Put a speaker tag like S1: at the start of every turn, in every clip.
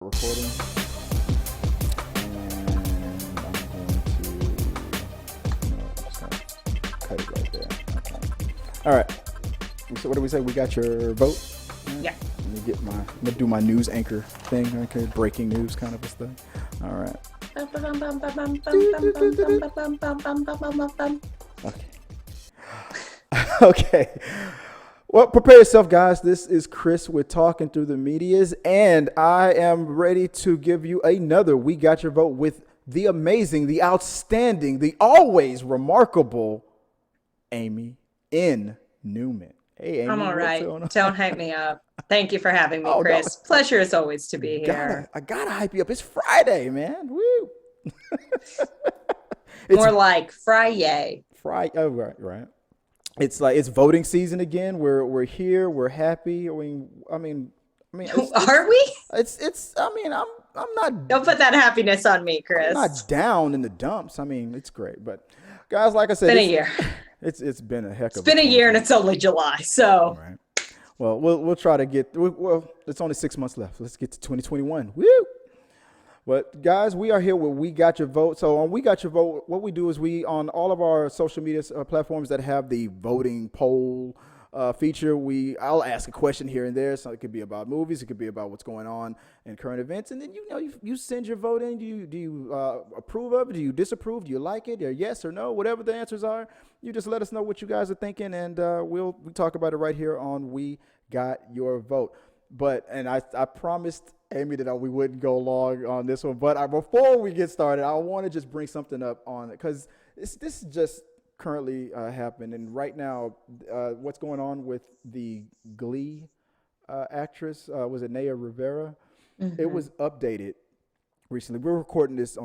S1: Recording, and I'm going to just gonna cut it right there. Okay. All right. So what do we say? We got your vote.
S2: Yeah.
S1: Let me do my news anchor thing. Okay, breaking news kind of a thing. All right. Okay. Okay. Well, prepare yourself, guys. This is Chris with Talking Through the Medias, and I am ready to give you another We Got Your Vote with the amazing, the outstanding, the always remarkable Amy N. Newman. Hey, Amy.
S2: I'm all right. Don't hype me up. Thank you for having me, Chris. No. Pleasure as always to be here.
S1: I gotta hype you up. It's Friday, man. Woo.
S2: More like Friday.
S1: Oh, right. It's like it's voting season again. We're here. We're happy. I mean.
S2: Are we?
S1: It's. I mean, I'm not.
S2: Don't put that happiness on me, Chris.
S1: I'm not down in the dumps. I mean, it's great, but guys, like I said,
S2: it's been a year.
S1: It's been a heck of.
S2: It's been a year, and it's only July. So.
S1: Right. Well, we'll try to get. Well, it's only 6 months left. Let's get to 2021. Woo! But guys, we are here with We Got Your Vote. So on We Got Your Vote, what we do is we, on all of our social media platforms that have the voting poll feature, I'll ask a question here and there. So it could be about movies, it could be about what's going on in current events, and then you send your vote in. Do you approve of it? Do you disapprove? Do you like it? Or yes or no? Whatever the answers are, you just let us know what you guys are thinking, and we talk about it right here on We Got Your Vote. And I promised Amy that we wouldn't go long on this one, but before we get started, I want to just bring something up on it because this just currently happened, and right now, what's going on with the Glee actress? Was it Naya Rivera? Mm-hmm. It was updated recently. We're recording this.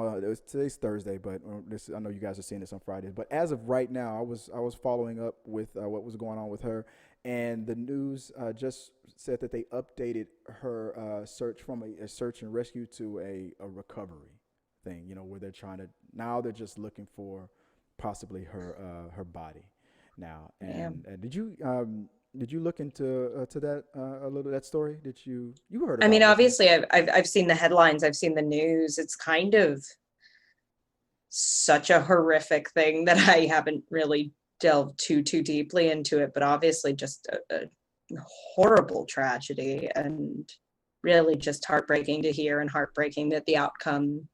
S1: Today's Thursday, but I know you guys are seeing this on Friday. But as of right now, I was following up with what was going on with her. And the news just said that they updated her search from a search and rescue to a recovery thing, where they're just looking for possibly her body now. And did you look into that a little, that story? Did you heard about it?
S2: I mean, obviously I've seen the headlines, I've seen the news. It's kind of such a horrific thing that I haven't really delve too deeply into it, but obviously just a horrible tragedy, and really just heartbreaking to hear, and heartbreaking that the outcome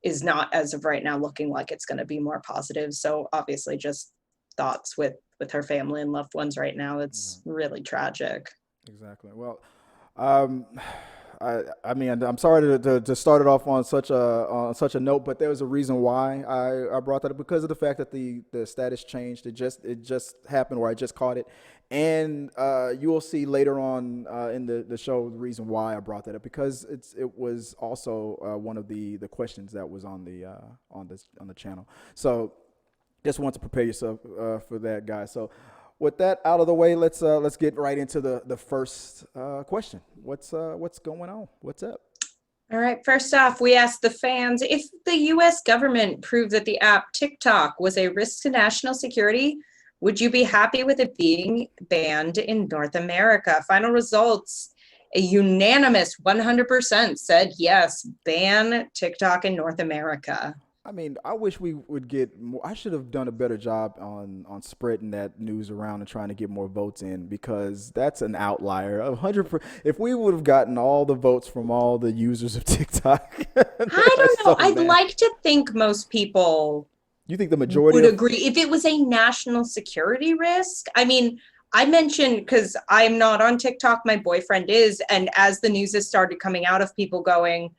S2: is not, as of right now, looking like it's going to be more positive. So obviously just thoughts with her family and loved ones right now. It's really tragic.
S1: Exactly. Well, I mean, I'm sorry to start it off on such a note, but there was a reason why I brought that up, because of the fact that the status changed. It just happened, or I just caught it, and you will see later on in the show the reason why I brought that up, because it was also one of the questions that was on the channel. So just want to prepare yourself for that, guys. So. With that out of the way, let's get right into the first question. What's going on? What's up?
S2: All right. First off, we asked the fans if the U.S. government proved that the app TikTok was a risk to national security, would you be happy with it being banned in North America? Final results: a unanimous 100% said yes, ban TikTok in North America.
S1: I mean, I wish we would get more. I should have done a better job on spreading that news around and trying to get more votes in, because that's an outlier. 100%. If we would have gotten all the votes from all the users of TikTok,
S2: I don't know. I'd like to think most people.
S1: You think the majority
S2: would agree if it was a national security risk? I mean, I mentioned, because I'm not on TikTok, my boyfriend is, and as the news has started coming out of people going,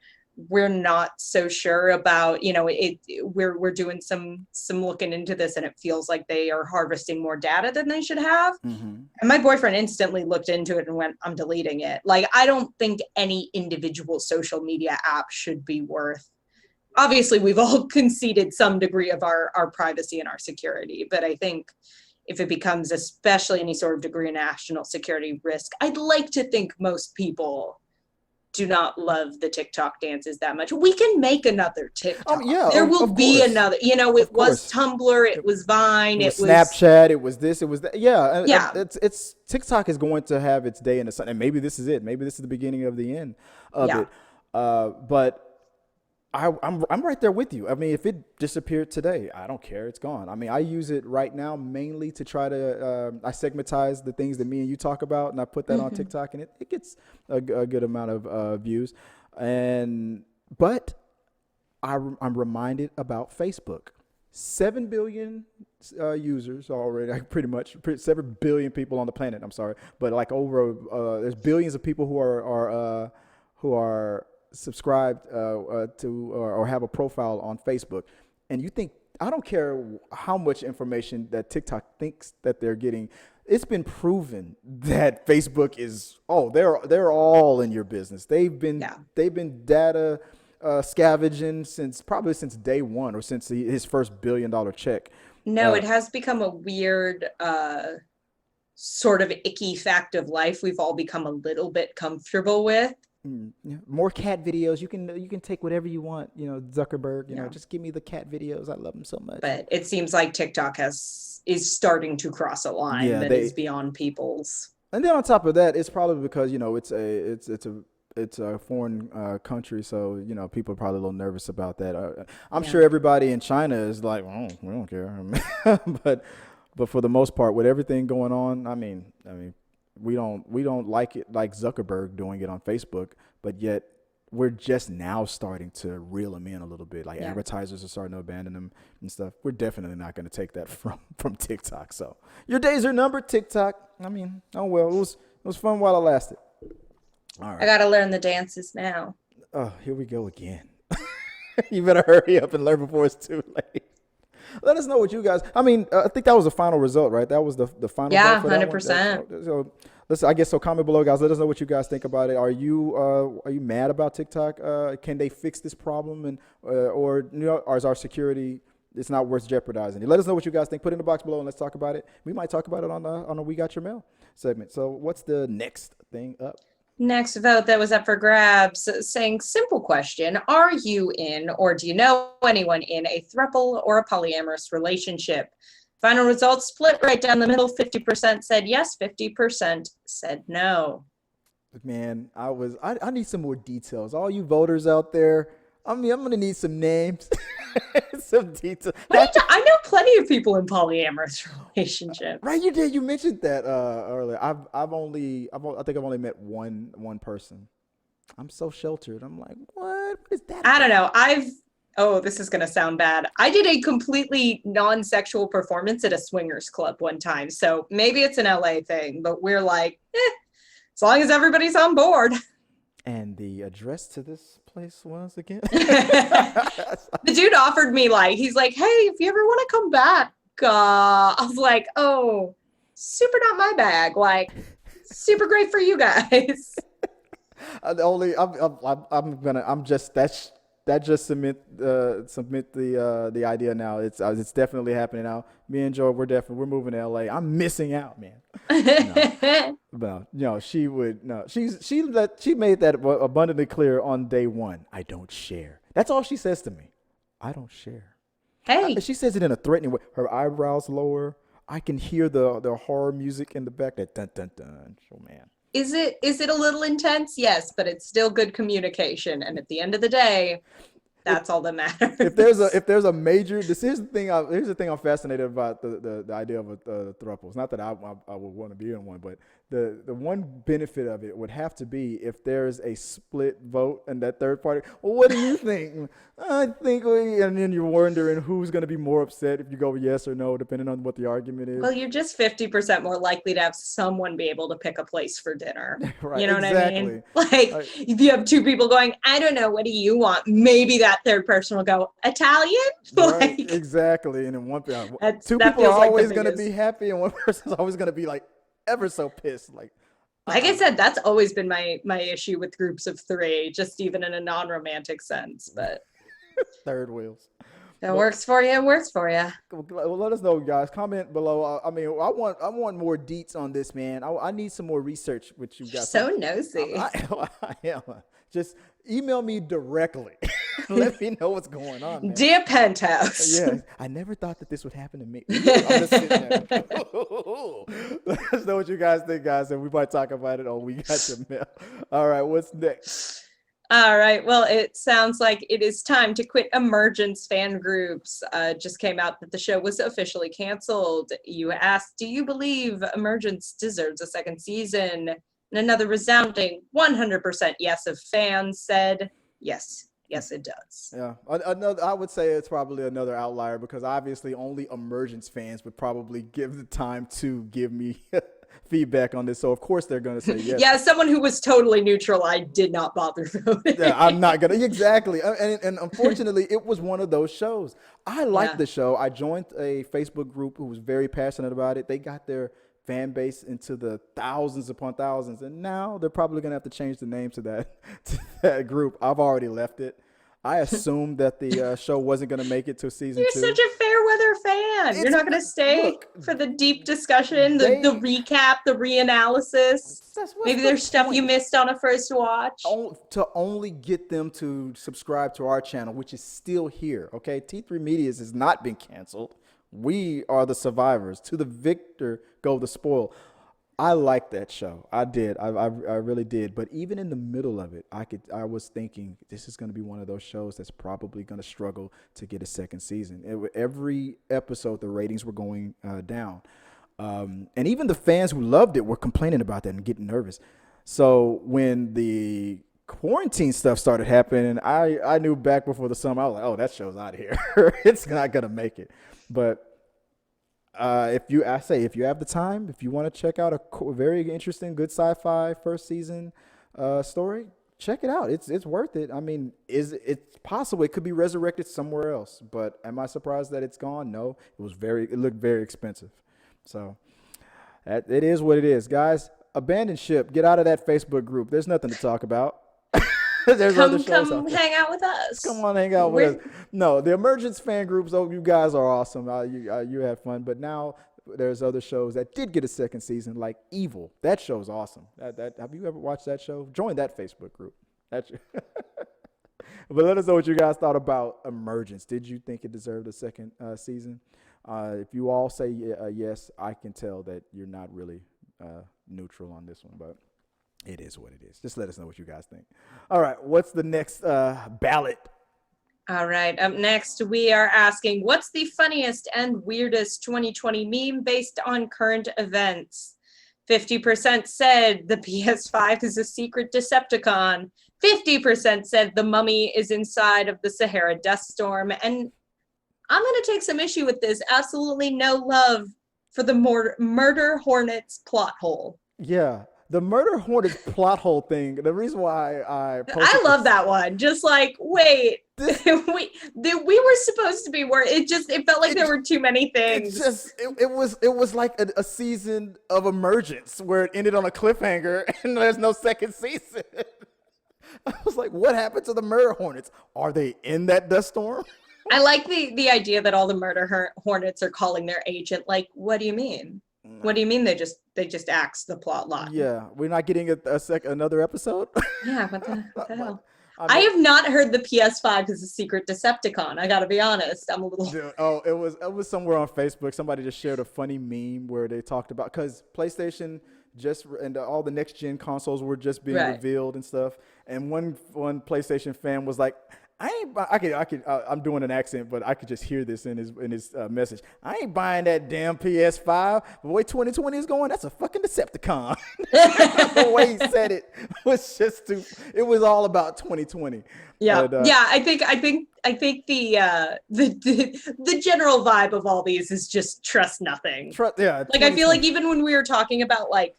S2: we're not so sure about, we're doing some looking into this, and it feels like they are harvesting more data than they should have. Mm-hmm. And my boyfriend instantly looked into it and went, I'm deleting it. Like, I don't think any individual social media app should be worth. Obviously, we've all conceded some degree of our privacy and our security, but I think if it becomes especially any sort of degree of national security risk, I'd like to think most people do not love the TikTok dances that much. We can make another TikTok. There will be another. It was Tumblr, it was Vine, it was
S1: Snapchat, it was this, it was that. Yeah. It's TikTok is going to have its day in the sun, and maybe this is it. Maybe this is the beginning of the end of it. But I'm right there with you. I mean, if it disappeared today, I don't care. It's gone. I mean, I use it right now mainly to try to I segmentize the things that me and you talk about, and I put that on TikTok, and it gets a good amount of views. But I'm reminded about Facebook. 7 billion users already, pretty much 7 billion people on the planet. I'm sorry, but like there's billions of people who are subscribed to or have a profile on Facebook. And you think, I don't care how much information that TikTok thinks that they're getting. It's been proven that Facebook is they're all in your business. They've been data scavenging since day one, or since his first $1 billion check.
S2: No, it has become a weird sort of icky fact of life we've all become a little bit comfortable with.
S1: More cat videos. You can take whatever you want. Zuckerberg. Just give me the cat videos. I love them so much.
S2: But it seems like TikTok is starting to cross a line that is beyond people's.
S1: And then on top of that, it's probably because it's a foreign country, so people are probably a little nervous about that. I'm sure everybody in China is like, oh, we don't care. but for the most part, with everything going on, I mean, we don't like it like Zuckerberg doing it on Facebook, but yet we're just now starting to reel them in a little bit. Like advertisers are starting to abandon them and stuff. We're definitely not going to take that from TikTok. So your days are numbered, TikTok. I mean, oh well, it was fun while it lasted. All right.
S2: I got to learn the dances now.
S1: Oh, here we go again. You better hurry up and learn before it's too late. Let us know what you guys. I mean, I think that was the final result, right? That was the final.
S2: Yeah,
S1: vote for
S2: 100%.
S1: So listen, I guess so. Comment below, guys. Let us know what you guys think about it. Are you mad about TikTok? Can they fix this problem, or is our security? It's not worth jeopardizing it. Let us know what you guys think. Put it in the box below and let's talk about it. We might talk about it on a We Got Your Mail segment. So what's the next thing up?
S2: Next vote that was up for grabs, saying, simple question, are you in or do you know anyone in a throuple or a polyamorous relationship? Final results split right down the middle. 50% said yes, 50% said no.
S1: Man, I need some more details. All you voters out there, I'm going to need some names, some details.
S2: I know plenty of people in polyamorous relationships.
S1: Right, you did. You mentioned that earlier. I think I've only met one person. I'm so sheltered. I'm like, what is that?
S2: I don't know. This is going to sound bad. I did a completely non-sexual performance at a swingers club one time. So maybe it's an LA thing, but we're like, as long as everybody's on board.
S1: And the address to this place was again?
S2: The dude offered me he's like, hey, if you ever want to come back, I was like, oh, super not my bag. Super great for you guys.
S1: Submit the idea now. It's definitely happening now. Me and Joe, we're moving to LA. I'm missing out, man. No, she would no. She made that abundantly clear on day one. I don't share. That's all she says to me. I don't share.
S2: Hey,
S1: she says it in a threatening way. Her eyebrows lower. I can hear the horror music in the back. That dun dun dun. Oh man.
S2: Is it a little intense? Yes, but it's still good communication. And at the end of the day, that's all that matters.
S1: If there's a major, here's the thing I'm fascinated about the idea of a throuple. It's not that I would want to be in one, but the one benefit of it would have to be if there's a split vote and that third party. Well, what do you think? I think, and then you're wondering who's going to be more upset if you go yes or no, depending on what the argument is.
S2: Well, you're just 50% more likely to have someone be able to pick a place for dinner.
S1: Right,
S2: you know
S1: exactly.
S2: what I mean? If you have two people going, I don't know, what do you want? Maybe that third person will go, Italian?
S1: Right, exactly. And then two people are always going to be happy, and one person's always going to be ever so pissed. Like
S2: I said, that's always been my issue with groups of three, just even in a non-romantic sense. But
S1: third wheels.
S2: It works for you. It works for you.
S1: Well, let us know, guys. Comment below. I want more deets on this, man. I need some more research with you guys.
S2: So nosy.
S1: I am. Just email me directly. Let me know what's going on, man.
S2: Dear Penthouse.
S1: Yeah, I never thought that this would happen to me. I'm just sitting there. Let us know what you guys think, guys, and we might talk about it on We Got Your Mail. All right, what's next?
S2: All right. Well, it sounds like it is time to quit Emergence fan groups. Just came out that the show was officially canceled. You asked, do you believe Emergence deserves a second season? And another resounding 100% yes of fans said, yes, it does.
S1: Yeah, another. I would say it's probably another outlier because obviously only Emergence fans would probably give the time to give me feedback on this. So of course they're going to say yes.
S2: Yeah, as someone who was totally neutral, I did not bother voting.
S1: Yeah, I'm not gonna exactly. And unfortunately, it was one of those shows. I liked the show. I joined a Facebook group who was very passionate about it. They got their fan base into the thousands upon thousands, and now they're probably gonna have to change the name to that group. I've already left it. I assumed that the show wasn't going to make it to season 2.
S2: You're such a fair weather fan. You're not going to stay for the deep discussion, the recap, the reanalysis. Maybe there's stuff you missed on a first watch.
S1: To only get them to subscribe to our channel, which is still here. Okay, T3 Media's has not been canceled. We are the survivors. To the victor go the spoil. I liked that show. I did. I really did. But even in the middle of it, I was thinking this is going to be one of those shows that's probably going to struggle to get a second season. Every episode, the ratings were going down. And even the fans who loved it were complaining about that and getting nervous. So when the quarantine stuff started happening, I knew back before the summer, I was like, oh, that show's out of here. It's not going to make it. But if you have the time, if you want to check out a very interesting, good sci-fi first season story, check it out. It's worth it. I mean, it's possible it could be resurrected somewhere else, but am I surprised that it's gone? No, it looked very expensive. So it is what it is, guys. Abandon ship. Get out of that Facebook group. There's nothing to talk about.
S2: Come hang out with us.
S1: Come on, hang out with us. No, the Emergence fan groups, you guys are awesome. You had fun. But now there's other shows that did get a second season, like Evil. That show's awesome. Have you ever watched that show? Join that Facebook group. But let us know what you guys thought about Emergence. Did you think it deserved a second season? If you all say yes, I can tell that you're not really neutral on this one, but it is what it is. Just let us know what you guys think. All right, what's the next ballot?
S2: All right, up next, we are asking, what's the funniest and weirdest 2020 meme based on current events? 50% said the PS5 is a secret Decepticon. 50% said the mummy is inside of the Sahara dust storm. And I'm going to take some issue with this. Absolutely no love for the Murder Hornets plot hole.
S1: Yeah. The Murder Hornets plot hole thing, the reason why
S2: I love that one. Just like, wait, we were supposed to be where it felt like there were too many things.
S1: It was like a season of Emergence where it ended on a cliffhanger and there's no second season. I was like, what happened to the Murder Hornets? Are they in that dust storm?
S2: I like the idea that all the Murder Hornets are calling their agent. Like, what do you mean? What do you mean they just axed the plot line?
S1: Yeah, we're not getting another episode?
S2: Yeah, what the hell? I have not heard the PS5 is a secret Decepticon. I got to be honest. I'm a little...
S1: Dude, it was somewhere on Facebook. Somebody just shared a funny meme where they talked about, because PlayStation and all the next gen consoles were just being revealed and stuff. And one PlayStation fan was like, I'm doing an accent, but I could just hear this in his message. I ain't buying that damn PS5. The way 2020 is going, that's a fucking Decepticon. The way he said it was just it was all about 2020.
S2: Yeah. But, I think the general vibe of all these is just trust nothing. Like, I feel like even when we were talking about like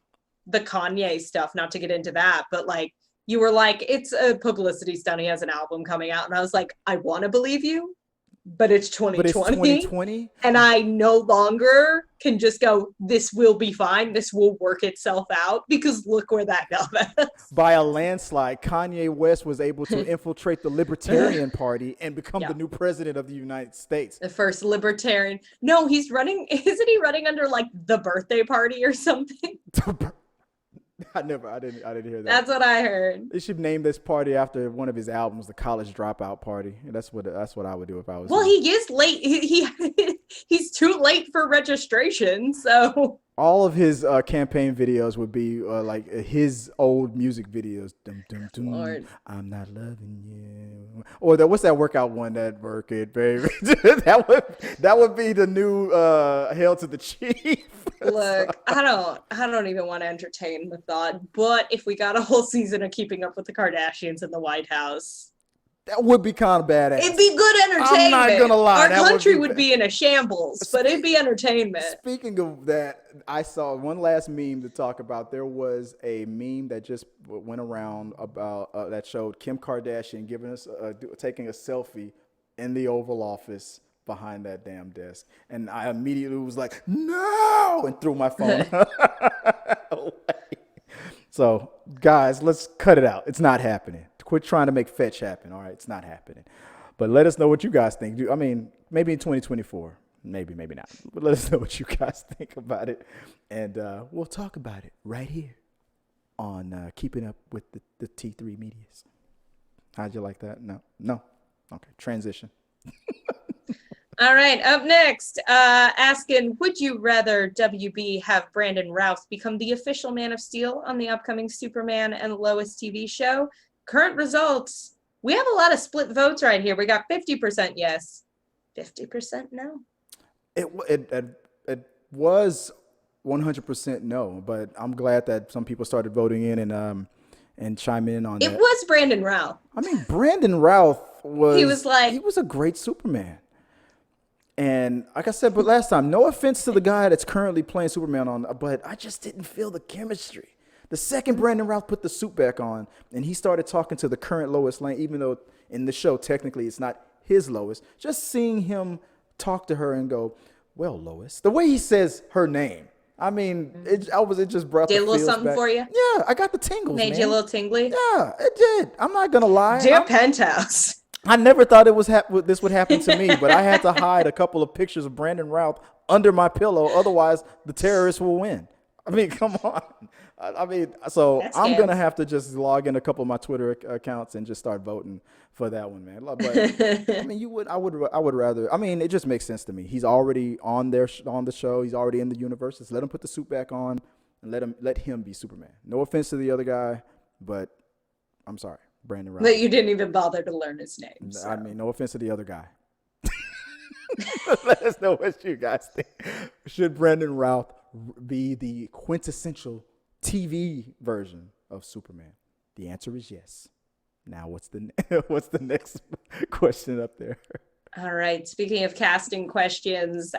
S2: the Kanye stuff, not to get into that, but like, you were like, it's a publicity stunt. He has an album coming out. And I was like, I want to believe you, but it's 2020. And I no longer can just go, this will be fine. This will work itself out, because look where that got us.
S1: By a landslide, Kanye West was able to infiltrate the Libertarian Party and become the new president of the United States.
S2: The first Libertarian. No, he's running. Isn't he running under like the birthday party or something?
S1: I didn't hear that.
S2: That's what I heard.
S1: They should name this party after one of his albums, the College Dropout Party. That's what I would do if I was.
S2: Well,
S1: him.
S2: he is late. He's too late for registration. So
S1: all of his campaign videos would be like his old music videos. Dum, dum, dum,
S2: Lord.
S1: I'm not loving you. Or what's that workout one? That work it, baby. that would be the new Hail to the Chief.
S2: Look, I don't even want to entertain the thought. But if we got a whole season of Keeping Up with the Kardashians in the White House,
S1: that would be kind of badass.
S2: it'd be good entertainment.
S1: I'm not gonna lie.
S2: Our country would be in a shambles, but it'd be entertainment.
S1: Speaking of that, I saw one last meme to talk about. There was a meme that just went around about that showed Kim Kardashian taking a selfie in the Oval Office behind that damn desk, and I immediately was like, no, and threw my phone away. So, guys, let's cut it out. It's not happening. Quit trying to make fetch happen. All right, it's not happening. But let us know what you guys think. I mean, maybe in 2024, maybe not. But let us know what you guys think about it, and we'll talk about it right here on Keeping Up with the T3 Medias. How'd you like that? No. Okay, transition.
S2: All right, up next, asking, would you rather WB have Brandon Routh become the official Man of Steel on the upcoming Superman and Lois TV show? Current results, we have a lot of split votes right here. We got 50% yes, 50% no.
S1: It was 100% no, but I'm glad that some people started voting in and chiming in on that.
S2: It was Brandon Routh.
S1: I mean, Brandon Routh he was a great Superman. And like I said, but last time, no offense to the guy that's currently playing Superman but I just didn't feel the chemistry. The second Brandon Routh put the suit back on and he started talking to the current Lois Lane, even though in the show, technically it's not his Lois, just seeing him talk to her and go, well, Lois, the way he says her name. I mean, it just brought
S2: did
S1: the
S2: a little something
S1: back.
S2: for you?
S1: Yeah, I got the tingles,
S2: Made
S1: man.
S2: you a little tingly?
S1: Yeah, it did. I'm not going to lie.
S2: Dear Penthouse.
S1: I never thought this would happen to me, but I had to hide a couple of pictures of Brandon Routh under my pillow. Otherwise, the terrorists will win. I mean, come on. So I'm going to have to just log in a couple of my Twitter accounts and just start voting for that one, man. But I mean, I would rather. I mean, it just makes sense to me. He's already on the show. He's already in the universe. Just let him put the suit back on and let him be Superman. No offense to the other guy, but I'm sorry. Brandon Routh.
S2: But you didn't even bother to learn his name. So.
S1: I mean, no offense to the other guy. Let us know what you guys think. Should Brandon Routh be the quintessential TV version of Superman? The answer is yes. Now, what's the next question up there?
S2: All right. Speaking of casting questions,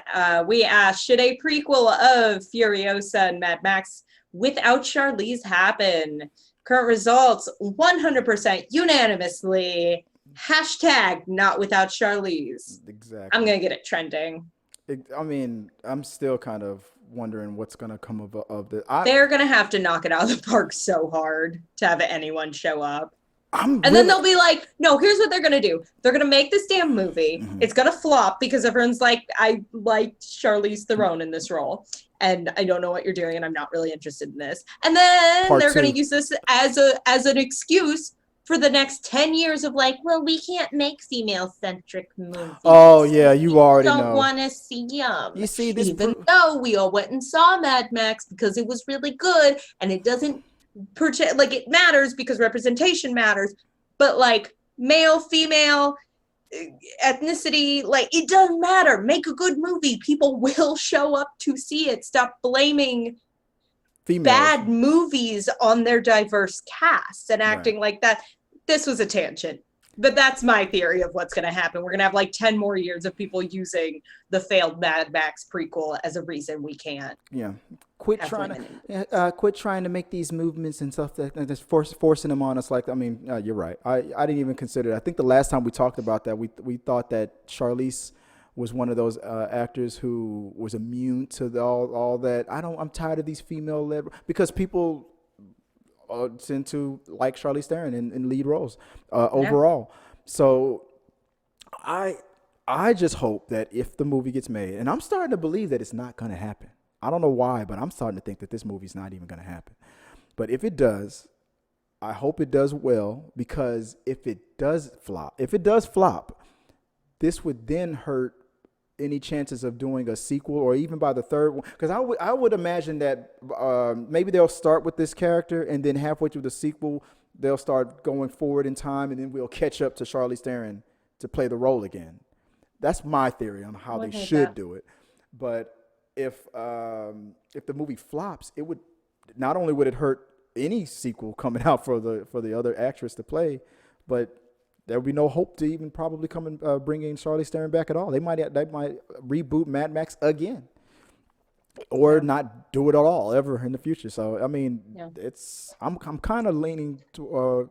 S2: we asked, should a prequel of Furiosa and Mad Max without Charlize happen? Current results, 100% unanimously. Hashtag not without Charlize.
S1: Exactly.
S2: I'm going to get it trending.
S1: I'm still kind of wondering what's going to come of this.
S2: They're going to have to knock it out of the park so hard to have anyone show up. Then they'll be like, no, here's what they're going to do. They're going to make this damn movie. Mm-hmm. It's going to flop because everyone's like, I like Charlize Theron in this role. And I don't know what you're doing, and I'm not really interested in this. And then they're going to use this as an excuse for the next 10 years of like, well, we can't make female-centric movies.
S1: Oh, yeah, you already know.
S2: Don't want to see them.
S1: You see this,
S2: even though we all went and saw Mad Max because it was really good, and it doesn't like it matters because representation matters, but like male, female, ethnicity, like it doesn't matter. Make a good movie. People will show up to see it. Stop blaming females. Bad movies on their diverse casts and acting like that. This was a tangent, but that's my theory of what's going to happen. We're going to have like 10 more years of people using the failed Mad Max prequel as a reason we can't.
S1: Yeah. Quit trying to make these movements and stuff that just forcing them on us. Like, I mean, you're right. I didn't even consider it. I think the last time we talked about that, we thought that Charlize was one of those actors who was immune to all that. I'm tired of these female-led, because people tend to like Charlize Theron in lead roles overall. So I just hope that if the movie gets made, and I'm starting to believe that it's not going to happen. I don't know why, but I'm starting to think that this movie's not even going to happen. But if it does, I hope it does well, because if it does flop, this would then hurt any chances of doing a sequel, or even by the third one. Because I would imagine that maybe they'll start with this character, and then halfway through the sequel, they'll start going forward in time, and then we'll catch up to Charlize Theron to play the role again. That's my theory on how they should do it. But if the movie flops, it would not only would it hurt any sequel coming out for the other actress to play, but there would be no hope to even probably come and bring in Charlize Theron back at all. They might reboot Mad Max again, or not do it at all ever in the future. So I mean, I'm kind of leaning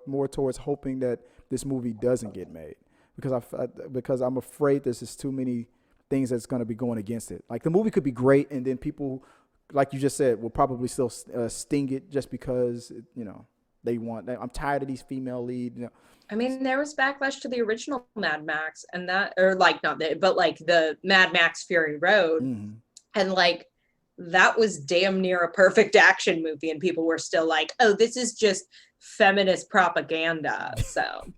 S1: more towards hoping that this movie doesn't get made, because I'm afraid there's just too many things that's going to be going against it. Like, the movie could be great, and then people, like you just said, will probably still sting it just because they want. I'm tired of these female lead.
S2: I mean, there was backlash to the original Mad Max, and that, or like not the, but like the Mad Max Fury Road, and like that was damn near a perfect action movie, and people were still like, "Oh, this is just feminist propaganda." So.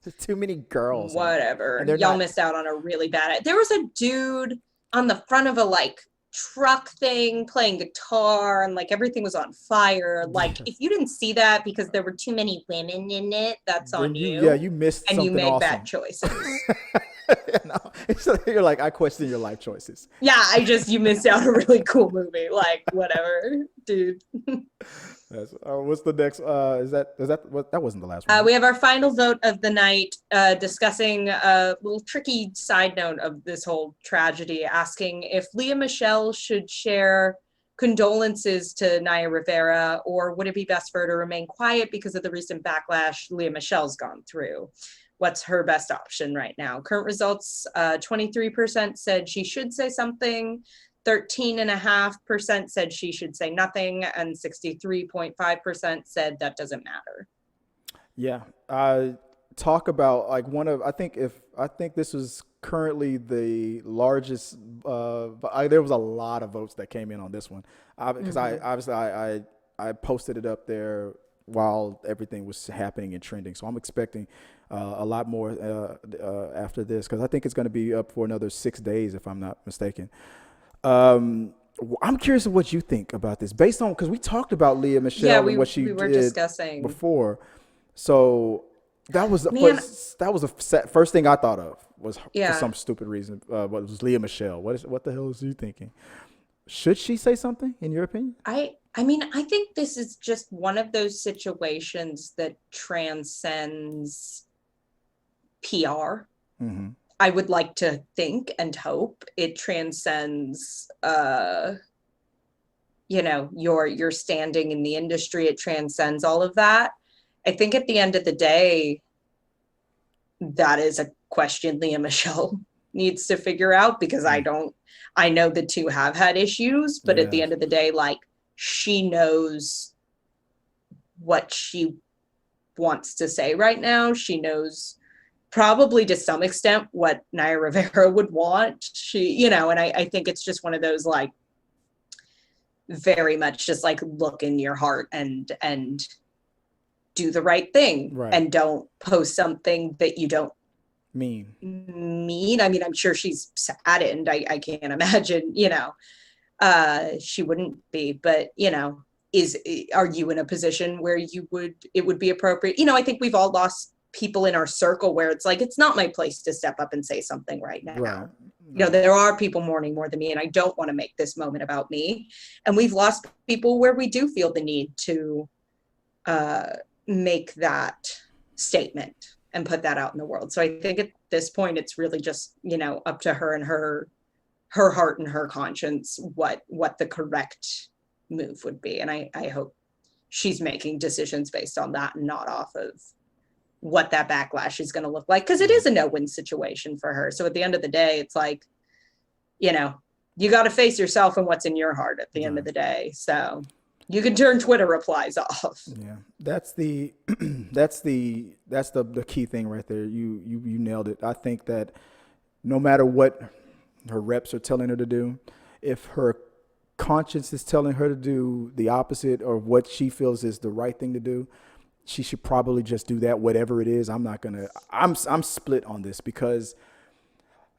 S1: There's too many girls.
S2: Whatever. Y'all missed out on a really bad. There was a dude on the front of a like truck thing playing guitar, and like everything was on fire. Like, if you didn't see that because there were too many women in it, that's on you.
S1: Yeah, you missed
S2: and
S1: something
S2: you made
S1: awesome.
S2: bad choices.
S1: You're like, I question your life choices.
S2: Yeah, you missed out a really cool movie. Like, whatever, dude.
S1: What's the next? That wasn't the last one.
S2: We have our final vote of the night, discussing a little tricky side note of this whole tragedy, asking if Lea Michele should share condolences to Naya Rivera, or would it be best for her to remain quiet because of the recent backlash Lea Michele's gone through? What's her best option right now? Current results, 23% said she should say something, 13.5% said she should say nothing, and 63.5% said that doesn't matter. Yeah,
S1: talk about like I think this was currently the largest. There was a lot of votes that came in on this one, because I posted it up there while everything was happening and trending. So I'm expecting a lot more after this, because I think it's going to be up for another 6 days, if I'm not mistaken. I'm curious of what you think about this, based on, because we talked about Lea Michele and what she did discussing before. So that was the first thing I thought of, was for some stupid reason. Was Lea Michele? What the hell is you thinking? Should she say something, in your opinion?
S2: I mean, I think this is just one of those situations that transcends PR. Mm-hmm. I would like to think and hope it transcends, your standing in the industry. It transcends all of that. I think at the end of the day, that is a question Lea Michele needs to figure out, because I know the two have had issues, but at the end of the day, like, she knows what she wants to say right now. She knows probably to some extent what Naya Rivera would want. And I think it's just one of those, like, very much just like, look in your heart and do the right thing, right, and don't post something that you don't mean. I mean, I'm sure she's saddened. I can't imagine, she wouldn't be, but are you in a position where it would be appropriate? I think we've all lost people in our circle where it's like, it's not my place to step up and say something right now. Right. There are people mourning more than me, and I don't want to make this moment about me. And we've lost people where we do feel the need to make that statement and put that out in the world. So I think at this point, it's really just, up to her and her heart and her conscience, what the correct move would be. And I hope she's making decisions based on that and not off of what that backlash is going to look like, because it is a no-win situation for her. So at the end of the day, it's like, you got to face yourself and what's in your heart at the end of the day. So you can turn Twitter replies off. Yeah, that's the key thing right there. You nailed it. I think that no matter what her reps are telling her to do, if her
S1: conscience is telling her to do the opposite or what she feels is the right thing to do, she should probably just do that, whatever it is. I'm split on this because,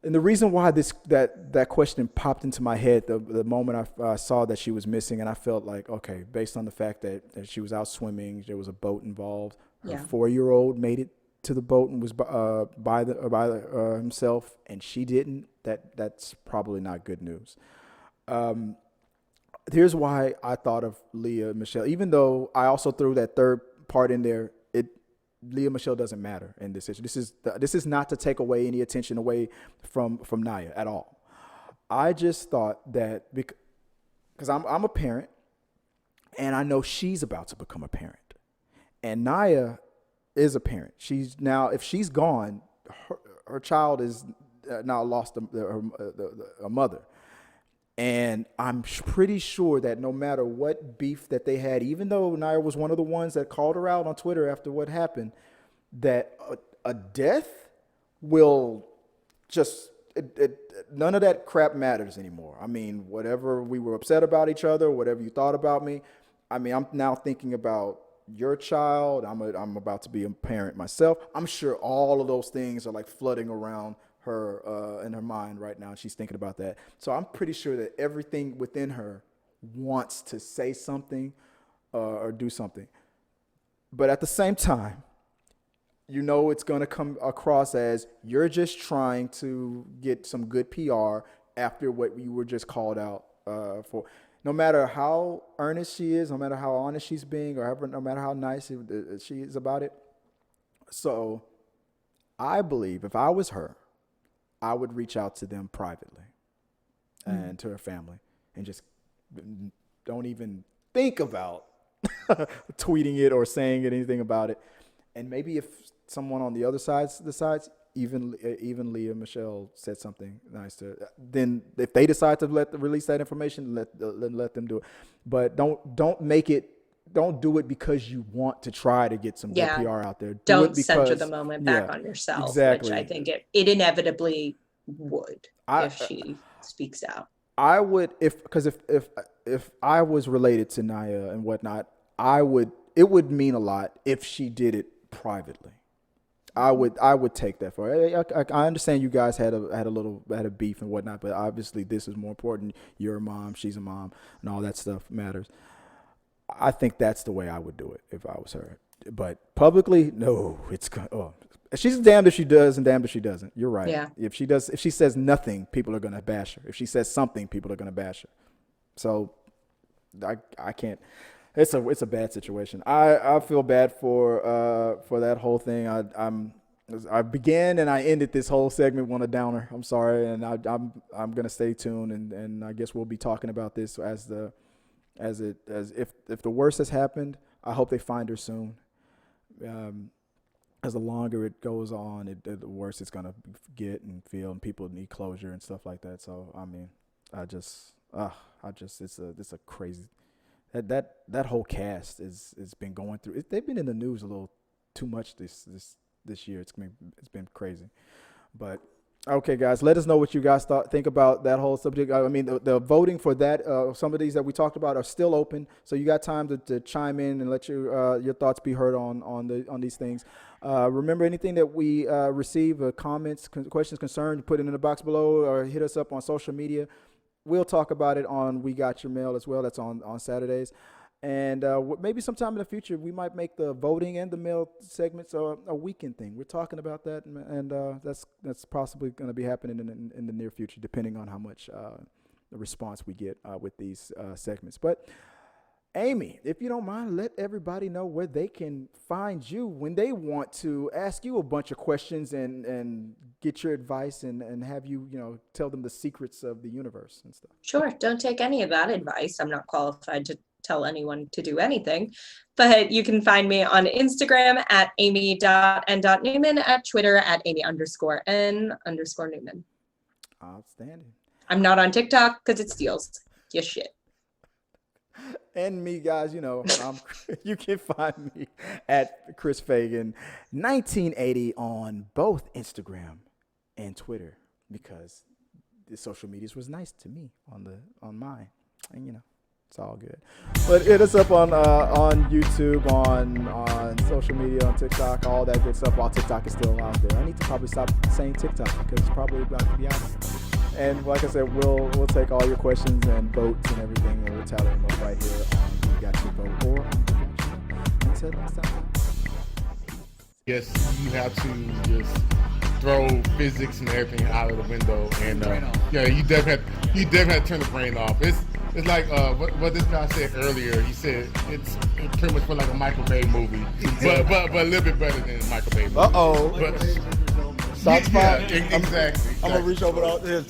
S1: and the reason why that question popped into my head the moment I saw that she was missing, and I felt like, okay, based on the fact that she was out swimming, there was a boat involved. Her 4-year-old made it to the boat and was by himself, and she didn't. That's probably not good news. Here's why I thought of Lea Michele, even though I also threw that third part in there. Lea Michele doesn't matter in this issue. This is not to take away any attention away from Naya at all. I just thought that because I'm a parent, and I know she's about to become a parent, and Naya is a parent. If she's gone, her child is now lost a mother. And I'm pretty sure that no matter what beef that they had, even though Naya was one of the ones that called her out on Twitter after what happened, that a death will just, none of that crap matters anymore. I mean, whatever we were upset about each other, whatever you thought about me, I mean, I'm now thinking about your child. I'm about to be a parent myself. I'm sure all of those things are like flooding around her in her mind right now. She's thinking about that. So I'm pretty sure that everything within her wants to say something or do something. But at the same time, it's going to come across as you're just trying to get some good PR after what you were just called out for. No matter how earnest she is, no matter how honest she's being, or no matter how nice she is about it. So I believe if I was her, I would reach out to them privately and to her family and just don't even think about tweeting it or saying anything about it. And maybe if someone on the other side decides, even Lea Michele said something nice to her, then if they decide to release that information, let them do it. But don't do it because you want to try to get some good PR out there.
S2: Don't center the moment back on yourself, exactly. Which I think it inevitably would if she speaks out.
S1: I would, if I was related to Naya and whatnot, it would mean a lot if she did it privately. I would take that for her. I understand you guys had a beef and whatnot, but obviously this is more important. You're a mom, she's a mom, and all that stuff matters. I think that's the way I would do it if I was her. But publicly, no, she's damned if she does and damned if she doesn't. You're right. Yeah. If she says nothing, people are gonna bash her. If she says something, people are gonna bash her. So I can't. It's a bad situation. I feel bad for that whole thing. I began and I ended this whole segment on a downer. I'm sorry, and I'm gonna stay tuned and I guess we'll be talking about this as if the worst has happened. I hope they find her soon. As the longer it goes on, the worse it's gonna get and feel, and people need closure and stuff like that. So I mean, it's a crazy. That whole cast is been going through. They've been in the news a little too much this year. It's been crazy, but okay, guys, let us know what you guys think about that whole subject. I mean, the voting for that, some of these that we talked about are still open, so you got time to chime in and let your thoughts be heard on these things. Remember, anything that we receive, comments, questions, concerns, put it in the box below or hit us up on social media. We'll talk about it on We Got Your Mail as well. That's on Saturdays. And maybe sometime in the future, we might make the voting and the mail segments a weekend thing. We're talking about that, and that's possibly going to be happening in the near future, depending on how much the response we get with these segments. But Amy, if you don't mind, let everybody know where they can find you when they want to ask you a bunch of questions and get your advice and have you, tell them the secrets of the universe and stuff.
S2: Sure. Don't take any of that advice. I'm not qualified to tell anyone to do anything, but you can find me on Instagram at amy.n.newman, at Twitter at amy_n_newman.
S1: Outstanding.
S2: I'm not on TikTok because it steals your shit.
S1: And me, guys, you can find me at Chris Fagan 1980 on both Instagram and Twitter because the social medias was nice to me on mine. and it's all good. But hit us up on YouTube, on social media, on TikTok, all that good stuff. While TikTok is still out there, I need to probably stop saying TikTok because it's probably about to be out there. And like I said, we'll take all your questions and votes and everything, and we'll tally them up right here on We Got Your Vote or on the show. Until next time.
S3: Yes, you have to just throw physics and everything out of the window, and you definitely have to turn the brain off. It's like what this guy said earlier. He said it's pretty much like a Michael Bay movie, but a little bit better than a Michael Bay movie.
S1: Shots fired.
S3: Exactly.
S1: I'm gonna reach over all this.